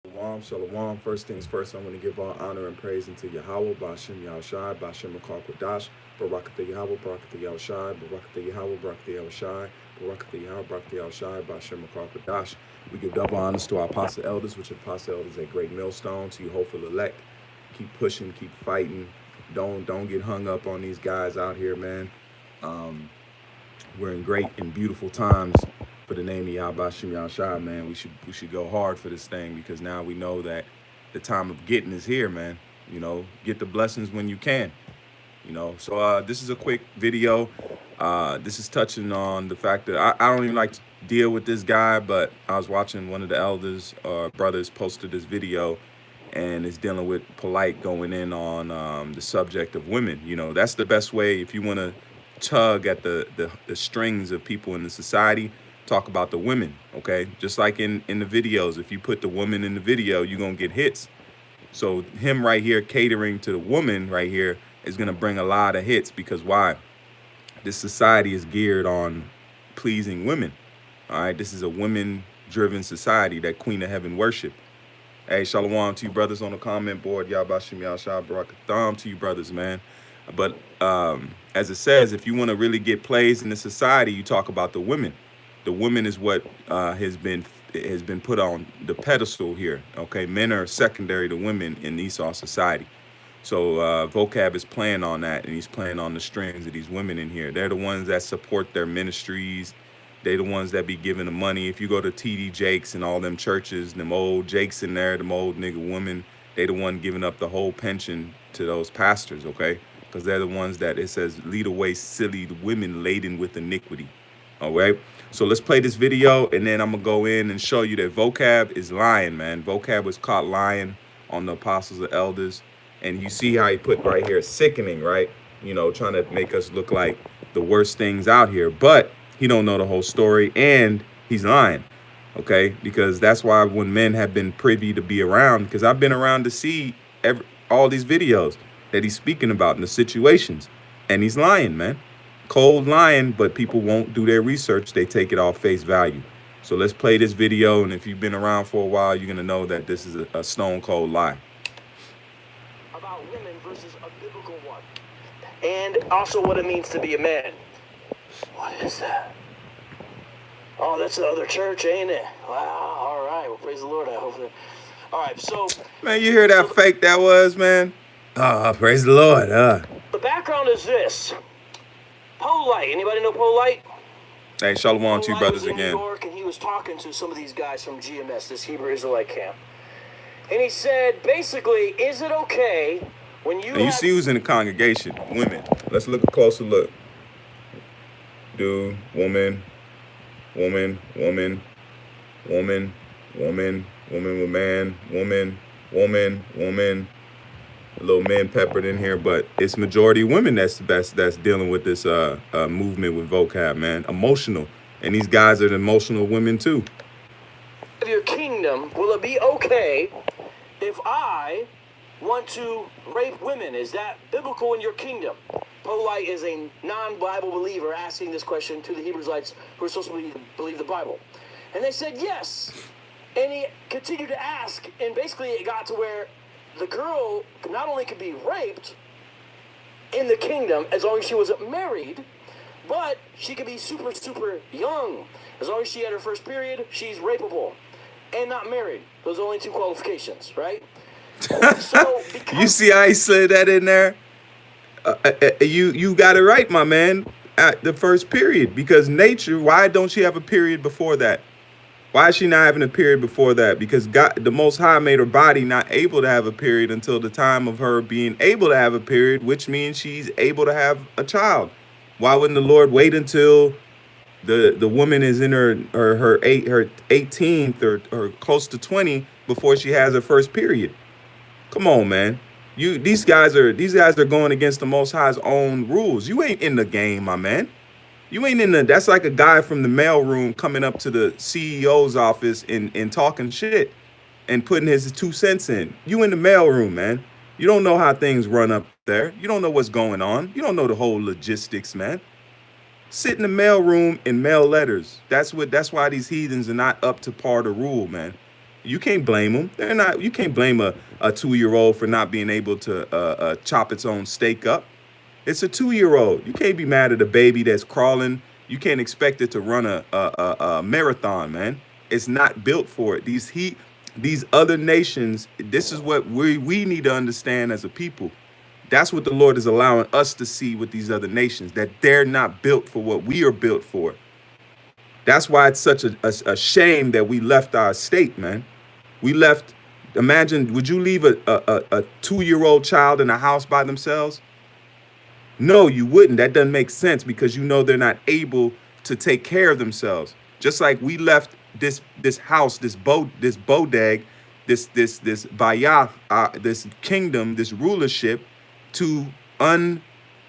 Shalom, shalom. First things first, I want to give all honor and praise unto Yahweh, Ba'ashem Yahushai, Ba'ashem Makar Kodash, Barakatha Yahweh, Barakatha Yahushai, Barakatha Yahweh, Barakatha Yahushai, Barakatha Yahweh, Barakatha Yahushai, Ba'ashem Makar Kodash. We give double honors to our apostle elders, which apostle elders a great millstone, to you hopeful elect. Keep pushing, keep fighting. Don't get hung up on these guys out here, man. We're in great and beautiful times for the name of Yahweh Shem Yahshai, man. We should go hard for this thing because now we know that the time of getting is here, man. You know, get the blessings when you can. You know, so this is a quick video. This is touching on the fact that I don't even like to deal with this guy, but I was watching one of the elders or brothers posted this video, and it's dealing with polite going in on the subject of women. You know, that's the best way if you want to tug at the strings of people in the society. Talk about the women, okay? Just like in the videos, if you put the woman in the video, you're gonna get hits. So him right here catering to the woman right here is gonna bring a lot of hits because why? This society is geared on pleasing women. All right, this is a women-driven society that Queen of Heaven worship. Hey, shalom to you brothers on the comment board. Yahbashim Yahshua Barakatham to you brothers, man. But as it says, if you want to really get plays in the society, you talk about the women. The women is what has been put on the pedestal here. Okay, men are secondary to women in Esau society. So Vocab is playing on that, and he's playing on the strings of these women in here. They're the ones that support their ministries. They're the ones that be giving the money. If you go to TD Jakes and all them churches, them old Jakes in there, them old nigga women, they the one giving up the whole pension to those pastors, okay? Because they're the ones that it says lead away silly women laden with iniquity. All right, so let's play this video, and then I'm gonna go in and show you that Vocab is lying, man. Vocab was caught lying on the apostles and elders, and you see how he put right here sickening, right? You know, trying to make us look like the worst things out here, but he don't know the whole story, and he's lying, okay? Because that's why when men have been privy to be around, because I've been around to see all these videos that he's speaking about in the situations, and he's lying, man. Cold lying, but people won't do their research. They take it off face value. So let's play this video, and if you've been around for a while, you're gonna know that this is a stone cold lie. About women versus a biblical one, and also what it means to be a man. What is that? Oh, that's the other church, ain't it? Wow. All right. Well, praise the Lord. I hope that. All right. So, man, you hear that fake that was, man? Oh, praise the Lord. The background is this. Polite. Anybody know Polite? Hey, shalom to you brothers was in again. New York, and he was talking to some of these guys from GMS, this Hebrew Israelite camp, and he said, basically, is it okay when you? And you see who's in the congregation? Women. Let's look a closer look. Dude, woman, woman, woman, woman, woman, woman with man, woman, woman, woman. A little men peppered in here, but it's majority women that's dealing with this movement with Vocab, man. Emotional, and these guys are the emotional women too. Of your kingdom, will it be okay if I want to rape women? Is that biblical in your kingdom? Polite is a non-Bible believer asking this question to the Hebrewites who are supposed to believe the Bible. And they said yes. And he continued to ask, and basically it got to where the girl not only could be raped in the kingdom as long as she wasn't married, but she could be super, super young. As long as she had her first period, she's rapeable. And not married. Those are only two qualifications, right? So, you see how he said that in there? You got it right, my man, at the first period. Because nature, why don't she have a period before that? Why is she not having a period before that? Because God, the Most High, made her body not able to have a period until the time of her being able to have a period, which means she's able to have a child. Why wouldn't the Lord wait until the woman is in her 18th or close to 20 before she has her first period? Come on, man. These guys are going against the Most High's own rules. You ain't in the game, my man. You ain't in the, that's like a guy from the mailroom coming up to the CEO's office and talking shit and putting his 2 cents in. You in the mailroom, man. You don't know how things run up there. You don't know what's going on. You don't know the whole logistics, man. Sit in the mailroom and mail letters. That's why these heathens are not up to par the rule, man. You can't blame them. They're not. You can't blame a 2-year-old for not being able to chop its own steak up. It's a 2-year-old. You can't be mad at a baby that's crawling. You can't expect it to run a marathon, man. It's not built for it. These other nations, this is what we need to understand as a people. That's what the Lord is allowing us to see with these other nations, that they're not built for what we are built for. That's why it's such a shame that we left our state, man. We left, imagine, would you leave a 2-year-old child in a house by themselves? No, you wouldn't. That doesn't make sense because you know they're not able to take care of themselves. Just like we left this house, this bodag, this bayah, this kingdom, this rulership to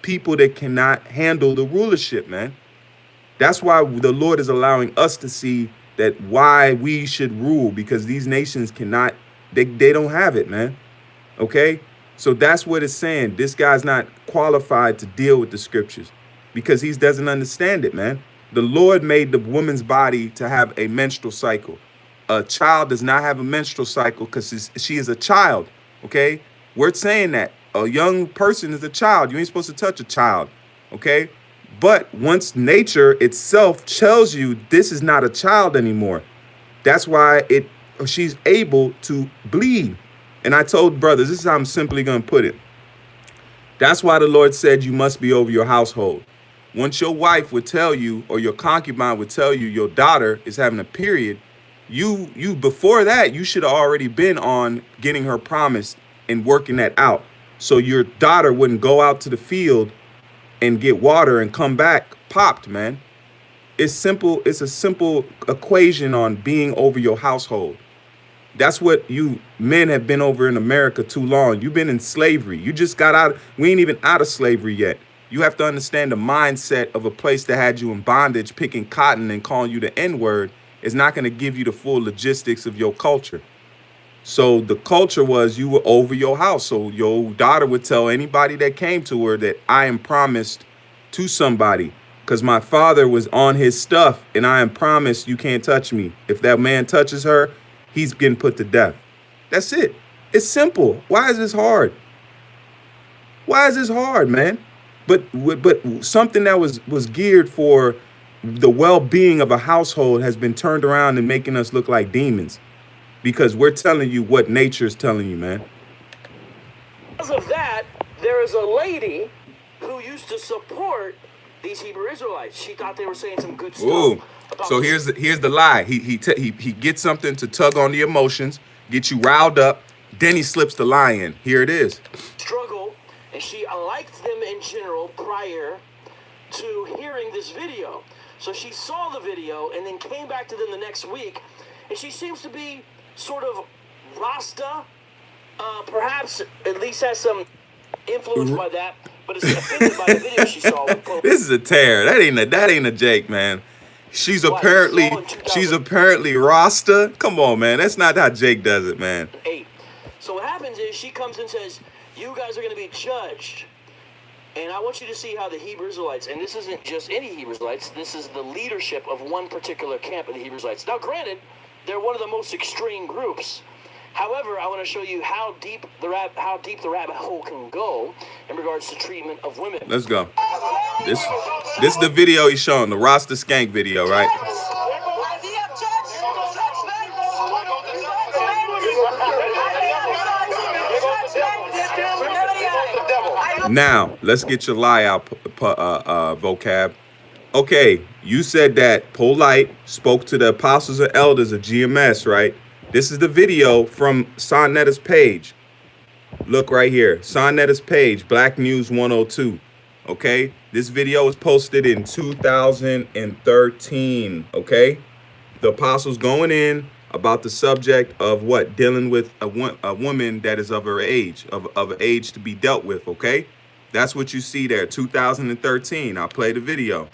people that cannot handle the rulership, man. That's why the Lord is allowing us to see that why we should rule, because these nations cannot, they don't have it, man. Okay? So that's what it's saying. This guy's not qualified to deal with the scriptures because he doesn't understand it, man. The Lord made the woman's body to have a menstrual cycle. A child does not have a menstrual cycle because she is a child, okay? We're saying that. A young person is a child. You ain't supposed to touch a child, okay? But once nature itself tells you this is not a child anymore, that's why she's able to bleed. And I told brothers, this is how I'm simply going to put it. That's why the Lord said you must be over your household. Once your wife would tell you, or your concubine would tell you your daughter is having a period, you before that, you should have already been on getting her promised and working that out. So your daughter wouldn't go out to the field and get water and come back popped, man. It's simple. It's a simple equation on being over your household. That's what you men have been over in America too long. You've been in slavery. You just got out. We ain't even out of slavery yet. You have to understand the mindset of a place that had you in bondage, picking cotton and calling you the N-word is not going to give you the full logistics of your culture. So the culture was you were over your house. So your daughter would tell anybody that came to her that I am promised to somebody because my father was on his stuff and I am promised you can't touch me. If that man touches her, he's getting put to death. That's it. It's simple. Why is this hard? Why is this hard, man? But something that was geared for the well-being of a household has been turned around and making us look like demons because we're telling you what nature is telling you, man. Because of that, there is a lady who used to support these Hebrew Israelites. She thought they were saying some good stuff. Ooh. So here's the lie. He gets something to tug on the emotions, get you riled up, then he slips the lie in. Here it is. Struggle, and she liked them in general prior to hearing this video. So she saw the video and then came back to them the next week, and she seems to be sort of Rasta, perhaps at least has some influence by that, but it's offended by the video she saw. This is a tear. That ain't a Jake, man. She's apparently Rasta. Come on, man. That's not how Jake does it, man. So what happens is she comes and says, you guys are going to be judged. And I want you to see how the Hebrew Israelites, and this isn't just any Hebrew Israelites, this is the leadership of one particular camp of the Hebrew Israelites. Now, granted, they're one of the most extreme groups. However, I want to show you how deep the rabbit hole can go in regards to treatment of women. Let's go. This is the video he's showing, the Rasta Skank video, right? Now, let's get your lie out, vocab. Okay, you said that Polite spoke to the apostles or elders of GMS, right? This is the video from Sonetta's page. Look right here, Sonetta's page, Black News 102. Okay, this video was posted in 2013. Okay, the apostles going in about the subject of what? Dealing with a woman that is of her age, of age to be dealt with. Okay, that's what you see there, 2013. I'll play the video.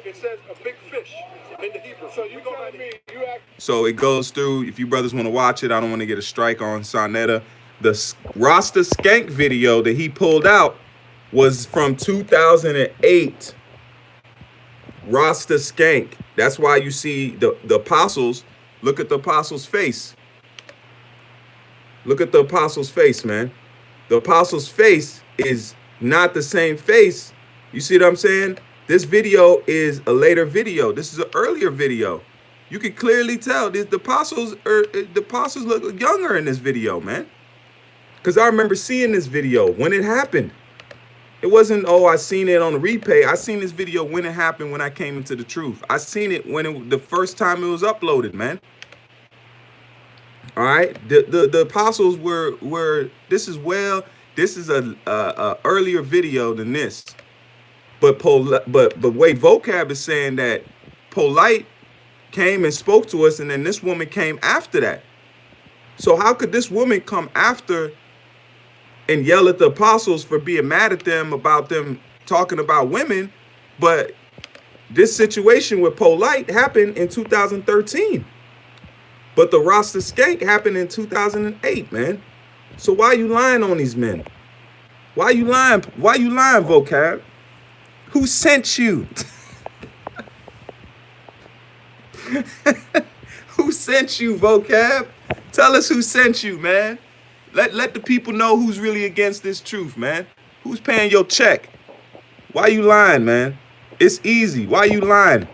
It says a big fish in the Hebrew. So you go by me. So it goes through. If you brothers want to watch it, I don't want to get a strike on Sonetta. The Rasta Skank video that he pulled out was from 2008. Rasta Skank. That's why you see the apostles. Look at the apostles' face. Look at the apostle's face, man. The apostle's face is not the same face. You see what I'm saying? This video is a later video. This is an earlier video. You can clearly tell the apostles look younger in this video, man. Because I remember seeing this video when it happened. It wasn't, oh, I seen it on the replay. I seen this video when it happened, when I came into the truth. I seen it when the first time it was uploaded, man. All right, the apostles were this is a earlier video than this, but way Vocab is saying that Polite came and spoke to us, and then this woman came after that. So how could this woman come after and yell at the apostles for being mad at them about them talking about women, but this situation with Polite happened in 2013? But the Rasta skank happened in 2008, man. So why are you lying on these men? Why are you lying? Why are you lying, Vocab? Who sent you? Who sent you, Vocab? Tell us who sent you, man. Let the people know who's really against this truth, man. Who's paying your check? Why are you lying, man? It's easy. Why are you lying?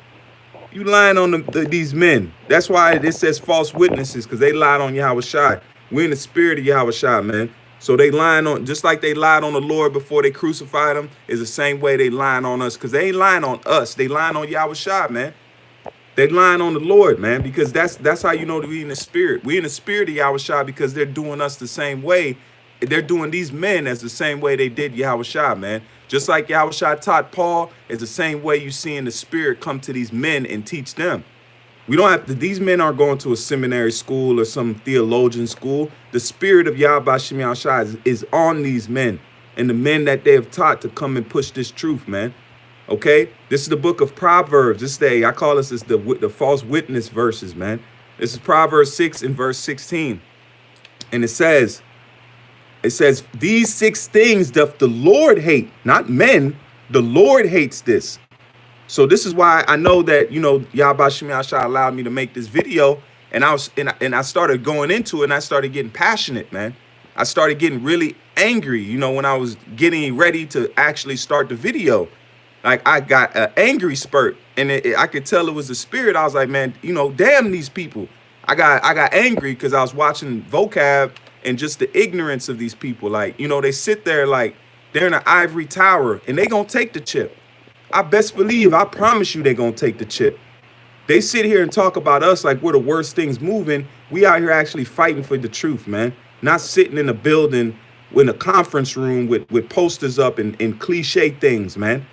You lying on these men. That's why it says false witnesses, because they lied on Yahweh Shai. We're in the spirit of Yahweh Shai, man. So they lying on, just like they lied on the Lord before they crucified him, is the same way they lying on us, because they ain't lying on us. They lying on Yahweh Shai, man. They lying on the Lord, man, because that's how you know that we in the spirit. We in the spirit of Yahweh Shai because they're doing us the same way. They're doing these men as the same way they did Yahweh Shai, man. Just like Yahweh Shai taught Paul, is the same way you see in the spirit come to these men and teach them. We don't have to, these men aren't going to a seminary school or some theologian school. The spirit of Yahweh Shem Shai is on these men and the men that they have taught to come and push this truth, man. Okay, this is the book of Proverbs. I call this the false witness verses, man. This is Proverbs 6 and verse 16. And it says, these 6 things doth the Lord hate, not men. The Lord hates this. So this is why I know that, you know, Yahweh Shem Shai allowed me to make this video. And I started going into it and I started getting passionate, man. I started getting really angry, you know, when I was getting ready to actually start the video. Like I got an angry spurt and I could tell it was the spirit. I was like, man, you know, damn these people. I got angry because I was watching Vocab and just the ignorance of these people. Like, you know, they sit there like they're in an ivory tower and they gonna take the chip. I best believe, I promise you they gonna take the chip. They sit here and talk about us like we're the worst things moving. We out here actually fighting for the truth, man. Not sitting in a building in a conference room with posters up and cliche things, man.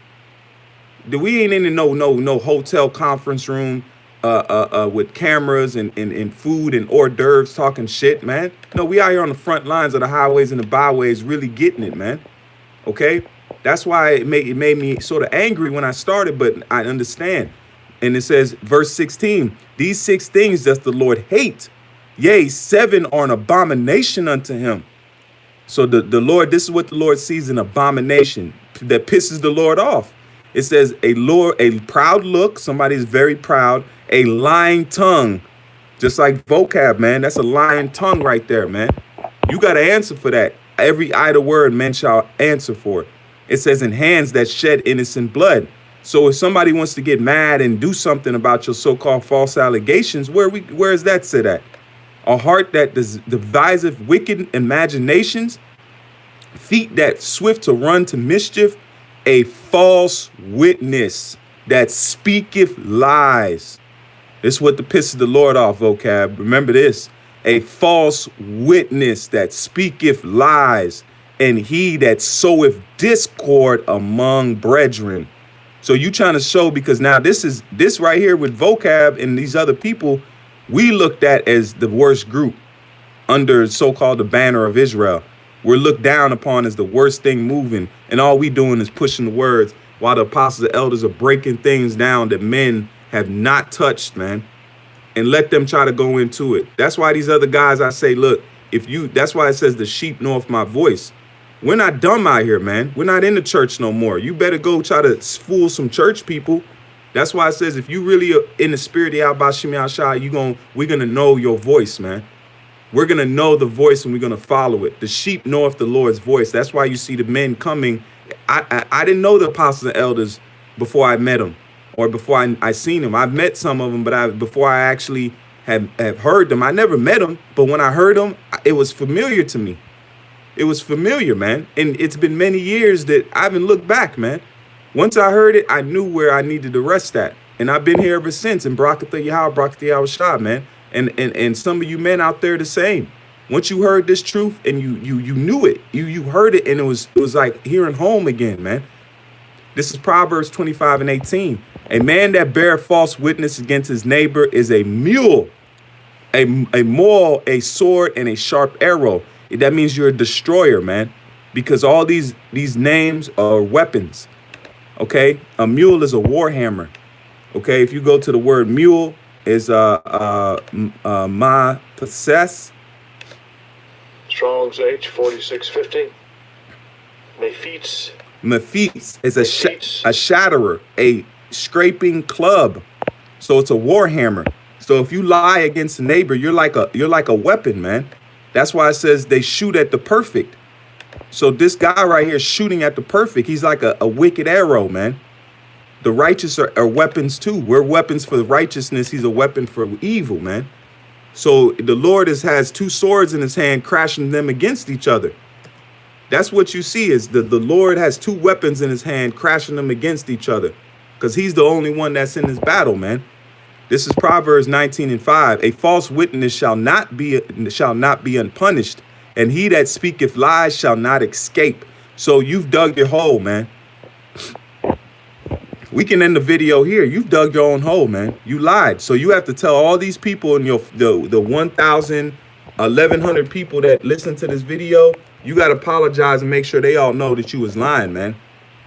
We ain't in no hotel conference room with cameras and food and hors d'oeuvres talking shit, man. No, we out here on the front lines of the highways and the byways really getting it, man. Okay? That's why it made me sort of angry when I started, but I understand. And it says, verse 16, these 6 things doth the Lord hate. Yea, 7 are an abomination unto him. So the Lord, this is what the Lord sees, an abomination that pisses the Lord off. It says a proud look. Somebody is very proud. A lying tongue, just like Vocab, man. That's a lying tongue right there, man. You got to answer for that. Every idle word men shall answer for. It says in hands that shed innocent blood. So if somebody wants to get mad and do something about your so-called false allegations, where is that sit at? A heart that deviseth wicked imaginations, feet that swift to run to mischief, a false witness that speaketh lies. This is what pisses the Lord off, Vocab. Remember this. A false witness that speaketh lies, and he that soweth discord among brethren. So you trying to show, because now this right here with Vocab and these other people, we looked at as the worst group under so-called the banner of Israel. We're looked down upon as the worst thing moving, and all we doing is pushing the words while the apostles and elders are breaking things down that men have not touched, man, and let them try to go into it. That's why these other guys, I say, look, that's why it says the sheep knoweth my voice. We're not dumb out here, man. We're not in the church no more. You better go try to fool some church people. That's why it says if you really are in the spirit of Yahweh Shem Shai, we're gonna know your voice, man. We're going to know the voice and we're going to follow it. The sheep knoweth the Lord's voice. That's why you see the men coming. I didn't know the apostles and elders before I met them or before I seen them. I've met some of them, but before I actually have heard them. I never met them, but when I heard them, it was familiar to me. It was familiar, man. And it's been many years that I haven't looked back, man. Once I heard it, I knew where I needed to rest at. And I've been here ever since. And Barakatha Yahweh, Barakatha Yahweh Shah, man. And some of you men out there the same. Once you heard this truth and you knew it, you heard it, and it was like hearing home again, man. This is Proverbs 25:18. A man that beareth false witness against his neighbor is a mule, a maul, a sword, and a sharp arrow. That means you're a destroyer, man, because all these names are weapons. Okay, a mule is a war hammer. Okay, if you go to the word mule, is ma possess. Strong's H 4615. Mephits is a shatterer, a scraping club. So it's a war hammer. So if you lie against a neighbor, you're like a weapon, man. That's why it says they shoot at the perfect. So this guy right here is shooting at the perfect. He's like a wicked arrow, man. The righteous are weapons too. We're weapons for righteousness. He's a weapon for evil, man. So the Lord has two swords in his hand, crashing them against each other. That's what you see is the Lord has two weapons in his hand, crashing them against each other, because he's the only one that's in this battle, man. This is Proverbs 19:5. A false witness shall not be unpunished, and he that speaketh lies shall not escape. So you've dug your hole, man. We can end the video here. You've dug your own hole, man. You lied. So you have to tell all these people in the 1,000, 1,100 people that listen to this video, you got to apologize and make sure they all know that you was lying, man.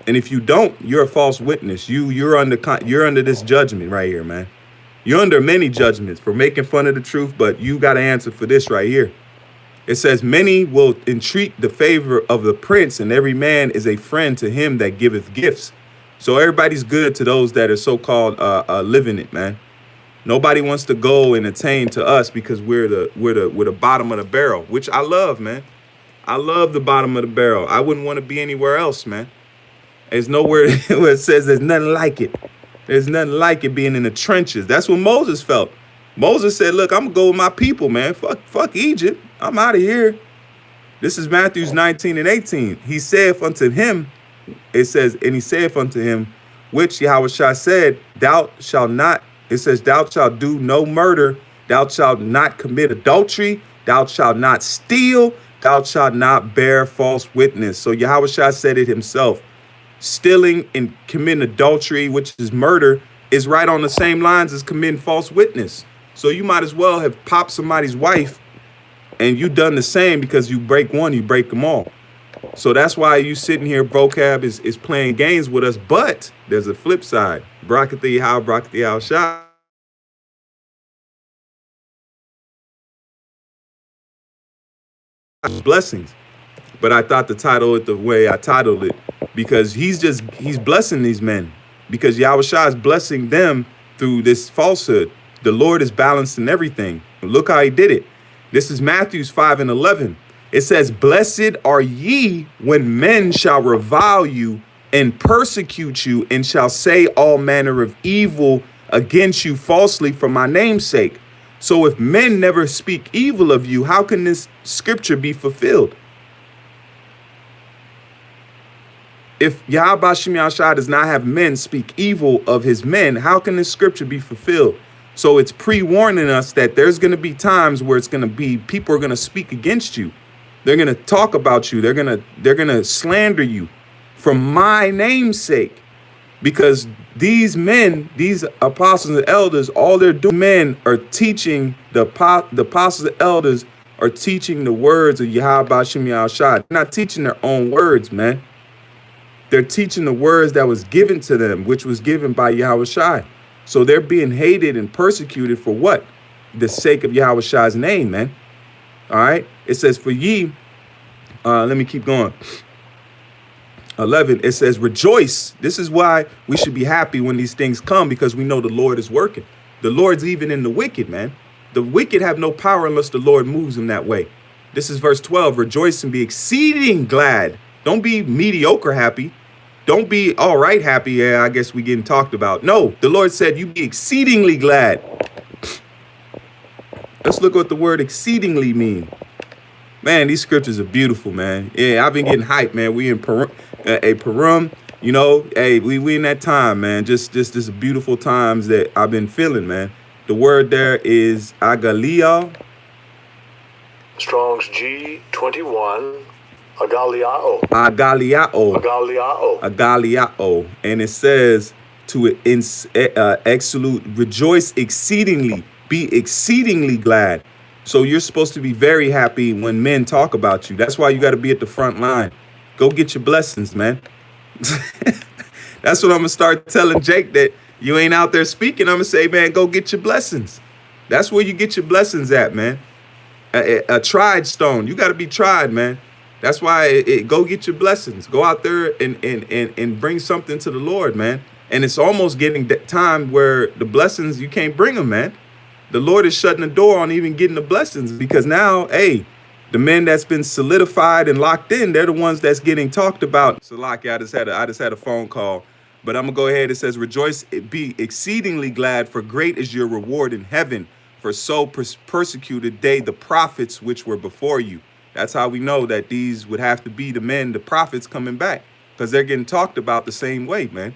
And if you don't, you're a false witness. You're under this judgment right here, man. You're under many judgments for making fun of the truth, but you got to answer for this right here. It says, many will entreat the favor of the prince, and every man is a friend to him that giveth gifts. So everybody's good to those that are so-called living it, man. Nobody wants to go and attain to us because we're the bottom of the barrel, which I love, man. I love the bottom of the barrel. I wouldn't want to be anywhere else, man. There's nowhere where it says there's nothing like it. There's nothing like it being in the trenches. That's what Moses felt. Moses said, look, I'm going to go with my people, man. Fuck Egypt. I'm out of here. This is Matthew 19:18. He saith unto him, it says, and he saith unto him, which Yahweh Shah said, thou shalt not, it says, thou shalt do no murder, thou shalt not commit adultery, thou shalt not steal, thou shalt not bear false witness. So Yahweh Shah said it himself. Stealing and committing adultery, which is murder, is right on the same lines as committing false witness. So you might as well have popped somebody's wife and you done the same, because you break one, you break them all. So that's why you sitting here, Vocab is playing games with us, but there's a flip side. Barakatha Yahweh, Barakatha Yahweh Shah. Blessings. But I thought to title it the way I titled it, because he's blessing these men, because Yahweh Shah is blessing them through this falsehood. The Lord is balancing everything. Look how he did it. This is Matthew 5:11. It says, blessed are ye when men shall revile you and persecute you, and shall say all manner of evil against you falsely for my name's sake. So if men never speak evil of you, how can this scripture be fulfilled? If Yahweh Bashem Yahshua does not have men speak evil of his men, how can this scripture be fulfilled? So it's pre-warning us that there's going to be times where it's going to be, people are going to speak against you. They're going to talk about you. They're going to slander you for my name's sake, because these men, these apostles and elders, all they're doing, men are teaching, the apostles and elders are teaching the words of Yahweh Bashem Yahshua. They're not teaching their own words, man. They're teaching the words that was given to them, which was given by Yahweh Shai. So they're being hated and persecuted for what? The sake of Yahweh Shai's name, man. All right. It says, for ye, let me keep going. 11, it says, rejoice. This is why we should be happy when these things come, because we know the Lord is working. The Lord's even in the wicked, man. The wicked have no power unless the Lord moves them that way. This is verse 12. Rejoice and be exceeding glad. Don't be mediocre happy. Don't be all right happy. Yeah, I guess we getting talked about. No, the Lord said you be exceedingly glad. Let's look what the word exceedingly mean. Man, these scriptures are beautiful, man. Yeah, I've been getting hyped, man. We in Purim, you know. Hey, we in that time, man. Just beautiful times that I've been feeling, man. The word there is agalia. Strong's G21. Agaliao. Agaliao. Agaliao. Agaliao. And it says to exultate, rejoice exceedingly, be exceedingly glad. So you're supposed to be very happy when men talk about you. That's why you got to be at the front line. Go get your blessings, man. That's what I'm going to start telling Jake, that you ain't out there speaking. I'm going to say, man, go get your blessings. That's where you get your blessings at, man. A tried stone. You got to be tried, man. That's why go get your blessings. Go out there and bring something to the Lord, man. And it's almost getting that time where the blessings, you can't bring them, man. The Lord is shutting the door on even getting the blessings, because now, hey, the men that's been solidified and locked in, they're the ones that's getting talked about. So, like, I just had a phone call, but I'm gonna go ahead. It says, rejoice, be exceedingly glad, for great is your reward in heaven. For so persecuted they the prophets which were before you. That's how we know that these would have to be the men, the prophets coming back, because they're getting talked about the same way, man.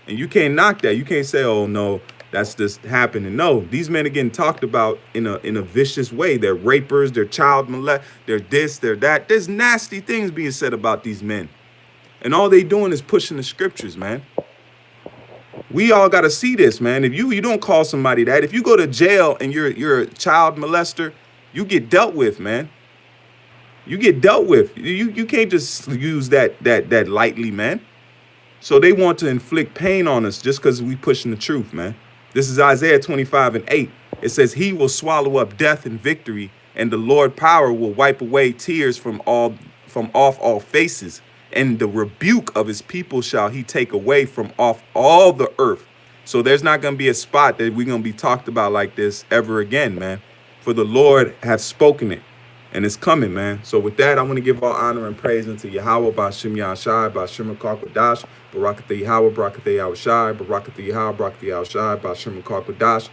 And you can't knock that. You can't say, oh, no, that's just happening. No, these men are getting talked about in a vicious way. They're rapers, they're child molesters, they're this, they're that. There's nasty things being said about these men. And all they doing is pushing the scriptures, man. We all got to see this, man. If you don't call somebody that, if you go to jail and you're a child molester, you get dealt with, man. You get dealt with. You can't just use that lightly, man. So they want to inflict pain on us just because we pushing the truth, man. This is Isaiah 25:8. It says, he will swallow up death in victory, and the Lord power will wipe away tears from off all faces. And the rebuke of his people shall he take away from off all the earth. So there's not going to be a spot that we're going to be talked about like this ever again, man. For the Lord has spoken it. And it's coming, man. So with that, I want to give all honor and praise unto Yahweh, Ba'ashem Yahshai, Ba'ashem Kodash, Barakatha Yahweh, Barakatha Yahushai, Barakatha Yahweh, Barakatha Yahushai, Ba'ashem Kodash.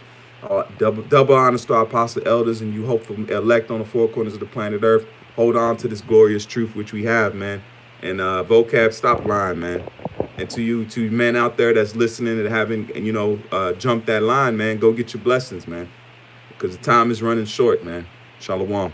Double honors to our apostle elders and you hopeful elect on the four corners of the planet Earth. Hold on to this glorious truth which we have, man. And Vocab, stop lying, man. And to you men out there that's listening and having, jumped that line, man, go get your blessings, man. Because the time is running short, man. Shalom.